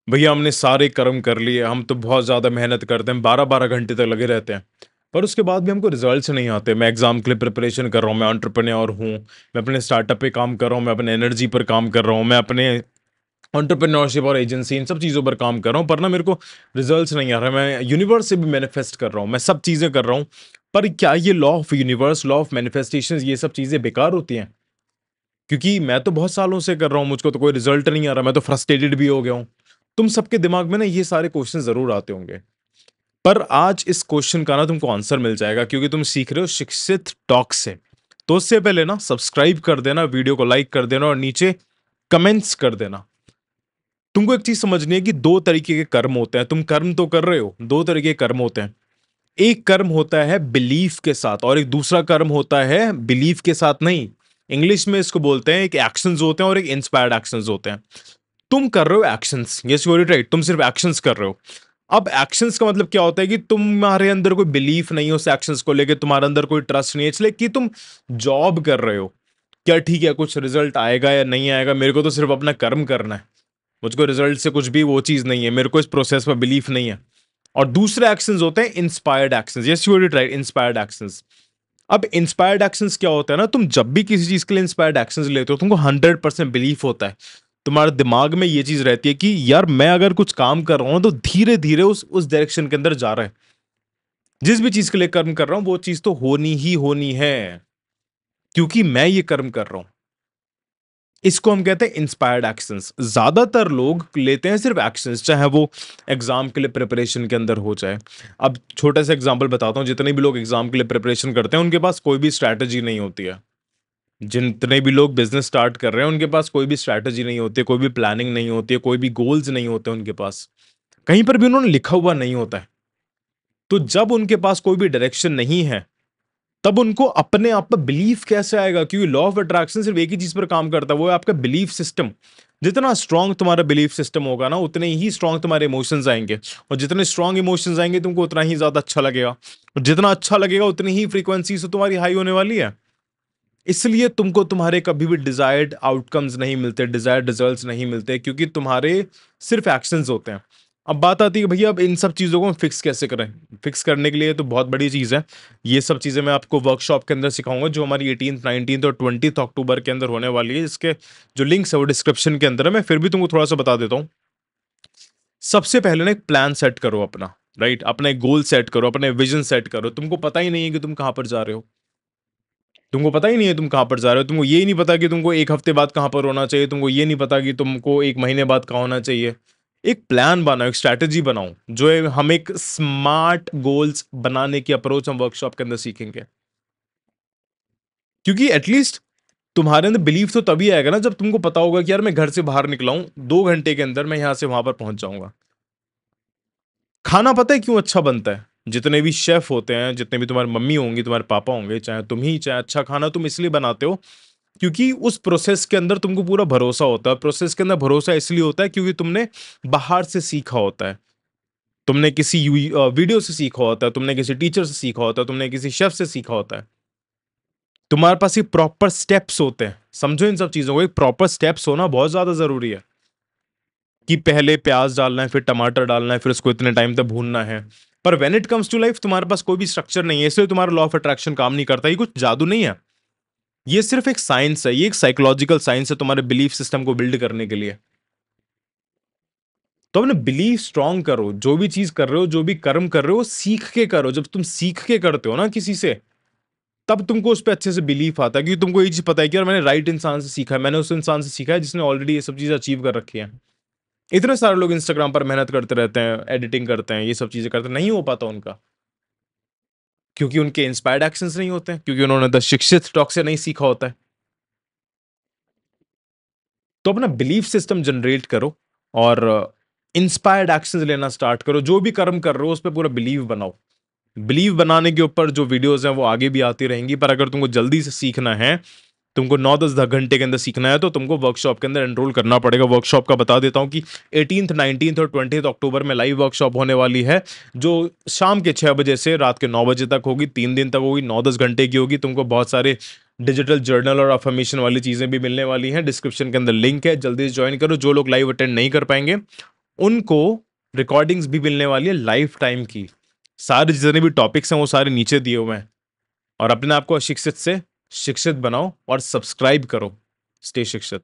भैया हमने सारे कर्म कर लिए, हम तो बहुत ज़्यादा मेहनत करते हैं, 12-12 घंटे तक लगे रहते हैं। पर उसके बाद भी हमको रिज़ल्ट्स नहीं आते। मैं एग्ज़ाम के लिए प्रिपरेशन कर रहा हूँ, मैं एंटरप्रेन्योर हूँ, मैं अपने स्टार्टअप पे काम कर रहा हूँ, मैं अपने एनर्जी पर काम कर रहा हूँ, मैं अपने एंटरप्रेन्योरशिप और एजेंसी इन सब चीज़ों पर काम कर रहा हूँ, पर ना मेरे को रिज़ल्ट्स नहीं आ रहा है। मैं यूनिवर्स से भी मैनिफेस्ट कर रहा हूँ, मैं सब चीज़ें कर रहा हूँ, पर क्या ये law of universe, law of manifestations ये सब चीज़ें बेकार होती हैं? क्योंकि मैं तो बहुत सालों से कर रहा हूँ, मुझको तो कोई रिज़ल्ट नहीं आ रहा, मैं तो फ्रस्ट्रेटेड भी हो गया हूँ। तुम सबके दिमाग में ना ये सारे क्वेश्चन ज़रूर आते होंगे। पर आज इस क्वेश्चन का ना तुमको आंसर मिल जाएगा क्योंकि तुम सीख रहे हो शिक्षित टॉक से। तो उससे पहले ना सब्सक्राइब कर देना, वीडियो को लाइक कर देना और नीचे कमेंट्स कर देना। तुमको एक चीज़ समझनी है कि 2 तरीके के कर्म होते हैं, तुम कर्म तो कर रहे हो, 2 तरीके के कर्म होते हैं। एक कर्म होता है बिलीफ के साथ और एक दूसरा कर्म होता है बिलीफ के साथ नहीं। इंग्लिश में इसको बोलते हैं, एक एक्शंस होते हैं और एक इंस्पायर्ड एक्शंस होते हैं। तुम कर रहे हो actions, yes you are right, तुम सिर्फ एक्शंस कर रहे हो। अब एक्शंस का मतलब क्या होता है कि तुम्हारे अंदर कोई बिलीफ नहीं है उस एक्शंस को लेके, तुम्हारे अंदर कोई ट्रस्ट नहीं है, इसलिए कि तुम जॉब कर रहे हो। क्या ठीक है, कुछ रिजल्ट आएगा या नहीं आएगा, मेरे को तो सिर्फ अपना कर्म करना है। मुझको रिजल्ट से कुछ भी वो चीज़ नहीं है, मेरे को इस प्रोसेस पर बिलीफ नहीं है। और दूसरे एक्शंस होते हैं inspired actions, yes you are right, inspired actions. अब इंस्पायर्ड एक्शंस क्या होता है ना, तुम जब भी किसी चीज़ के लिए इंस्पायर्ड एक्शंस लेते हो, तुमको 100% बिलीफ होता है। तुम्हारे दिमाग में ये चीज़ रहती है कि यार मैं अगर कुछ काम कर रहा हूँ तो धीरे-धीरे उस डायरेक्शन के अंदर जा रहा है। जिस भी चीज़ के लिए कर्म कर रहा हूँ वो चीज़ तो होनी ही होनी है, क्योंकि मैं ये कर्म कर रहा हूँ। इसको हम कहते हैं इंस्पायर्ड एक्शंस। ज्यादातर लोग लेते हैं सिर्फ एक्शंस, चाहे वो एग्जाम के लिए प्रिपरेशन के अंदर हो जाए। अब छोटा सा एग्जांपल बताता हूँ, जितने भी लोग एग्जाम के लिए प्रिपरेशन करते हैं उनके पास कोई भी स्ट्रैटेजी नहीं होती है। जितने भी लोग बिजनेस स्टार्ट कर रहे हैं उनके पास कोई भी स्ट्रैटेजी नहीं होती है, कोई भी प्लानिंग नहीं होती है, कोई भी गोल्स नहीं होते उनके पास, कहीं पर भी उन्होंने लिखा हुआ नहीं होता है। तो जब उनके पास कोई भी डायरेक्शन नहीं है, तब उनको अपने आप पर बिलीफ कैसे आएगा? क्योंकि लॉ ऑफ अट्रैक्शन सिर्फ एक ही चीज पर काम करता है, वो है आपका बिलीफ सिस्टम। जितना स्ट्रांग तुम्हारा बिलीफ सिस्टम होगा ना, उतने ही स्ट्रांग तुम्हारे इमोशंस आएंगे, और जितने स्ट्रांग इमोशंस आएंगे तुमको उतना ही ज्यादा अच्छा लगेगा, और जितना अच्छा लगेगा उतनी ही फ्रीक्वेंसी से तुम्हारी हाई होने वाली है। इसलिए तुमको तुम्हारे कभी भी डिजायर्ड आउटकम्स नहीं मिलते, डिजायर्ड रिजल्ट्स नहीं मिलते, क्योंकि तुम्हारे सिर्फ एक्शंस होते हैं। अब बात आती है कि भैया अब इन सब चीज़ों को फिक्स कैसे करें? फिक्स करने के लिए तो बहुत बड़ी चीज़ है। ये सब चीज़ें मैं आपको वर्कशॉप के अंदर सिखाऊंगा, जो हमारी 18th 19th और 20th अक्टूबर के अंदर होने वाली है। इसके जो लिंक्स है वो डिस्क्रिप्शन के अंदर है, मैं फिर भी तुमको थोड़ा सा बता देता हूँ। सबसे पहले ना एक प्लान सेट करो अपना, राइट? अपना एक गोल सेट करो, अपने विजन सेट करो। तुमको पता ही नहीं है कि तुम कहाँ पर जा रहे हो, तुमको पता ही नहीं है तुम कहाँ पर जा रहे हो, तुमको ये ही नहीं पता कि तुमको 1 हफ्ते बाद कहाँ पर होना चाहिए, तुमको ये नहीं पता कि तुमको 1 महीने बाद कहाँ होना चाहिए। एक प्लान बनाओ, एक स्ट्रैटेजी बनाओ, जो है हम एक स्मार्ट गोल्स बनाने की अप्रोच हम वर्कशॉप के अंदर सीखेंगे। क्योंकि एटलीस्ट तुम्हारे अंदर बिलीफ तो तभी आएगा ना जब तुमको पता होगा कि यार मैं घर से बाहर निकला हूँ, 2 घंटे के अंदर मैं यहाँ से वहाँ पर पहुँच जाऊँगा। खाना पता है क्यों अच्छा बनता है? जितने भी शेफ़ होते हैं, जितने भी तुम्हारी मम्मी होंगी, तुम्हारे पापा होंगे, चाहे तुम ही, चाहे अच्छा खाना तुम इसलिए बनाते हो क्योंकि उस प्रोसेस के अंदर तुमको पूरा भरोसा होता है। प्रोसेस के अंदर भरोसा इसलिए होता है क्योंकि तुमने बाहर से सीखा होता है। तुमने किसी वीडियो से सीखा होता है, तुमने किसी टीचर से सीखा होता है, तुमने किसी शेफ से सीखा होता है। तुम्हारे पास ये प्रॉपर स्टेप्स होते हैं। समझो इन सब चीज़ों को, एक प्रॉपर स्टेप्स होना बहुत ज़्यादा ज़रूरी है कि पहले प्याज़ डालना है, फिर टमाटर डालना है, फिर उसको इतने टाइम तक भूनना है। पर when it comes to life तुम्हारे पास कोई भी स्ट्रक्चर नहीं है, इसलिए तुम्हारा लॉ ऑफ अट्रैक्शन काम नहीं करता। ये कुछ जादू नहीं है। ये सिर्फ एक साइंस है, ये एक साइकोलॉजिकल साइंस है तुम्हारे बिलीफ सिस्टम को बिल्ड करने के लिए। तो अपने बिलीफ स्ट्रांग करो, जो भी चीज कर रहे हो, जो भी कर्म कर रहे हो, सीख के करो। जब तुम सीख के करते हो ना किसी से, तब तुमको उस पर अच्छे से बिलीफ आता है, क्योंकि तुमको ये चीज पता है कि यार मैंने राइट इंसान से सीखा है, मैंने उस इंसान से सीखा है जिसने ऑलरेडी ये सब चीजें अचीव कर रखी है। इतने सारे लोग इंस्टाग्राम पर मेहनत करते रहते हैं, एडिटिंग करते हैं, ये सब चीजें करते हैं, नहीं हो पाता उनका, क्योंकि उनके इंस्पायर्ड एक्शंस नहीं होते हैं, क्योंकि उन्होंने द शिक्षित टॉक से नहीं सीखा होता है। तो अपना बिलीफ सिस्टम जनरेट करो और इंस्पायर्ड एक्शंस लेना स्टार्ट करो। जो भी कर्म कर रहे हो उस पर पूरा बिलीव बनाओ। बिलीव बनाने के ऊपर जो वीडियोस हैं वो आगे भी आती रहेंगी, पर अगर तुमको जल्दी से सीखना है, तुमको 9-10 घंटे के अंदर सीखना है, तो तुमको वर्कशॉप के अंदर एनरोल करना पड़ेगा। वर्कशॉप का बता देता हूँ कि 18th 19th और 20th अक्टूबर में लाइव वर्कशॉप होने वाली है, जो शाम के 6 बजे से रात के 9 बजे तक होगी। 3 दिन तक होगी, 9-10 घंटे की होगी। तुमको बहुत सारे डिजिटल जर्नल और अफर्मेशन वाली चीज़ें भी मिलने वाली हैं। डिस्क्रिप्शन के अंदर लिंक है, जल्दी से ज्वाइन करो। जो लोग लाइव अटेंड नहीं कर पाएंगे उनको रिकॉर्डिंग्स भी मिलने वाली है लाइफ टाइम की। सारे जितने भी टॉपिक्स हैं वो सारे नीचे दिए हुए हैं। और अपने आप को अशिक्षित से शिक्षित बनाओ और सब्सक्राइब करो। स्टे शिक्षित।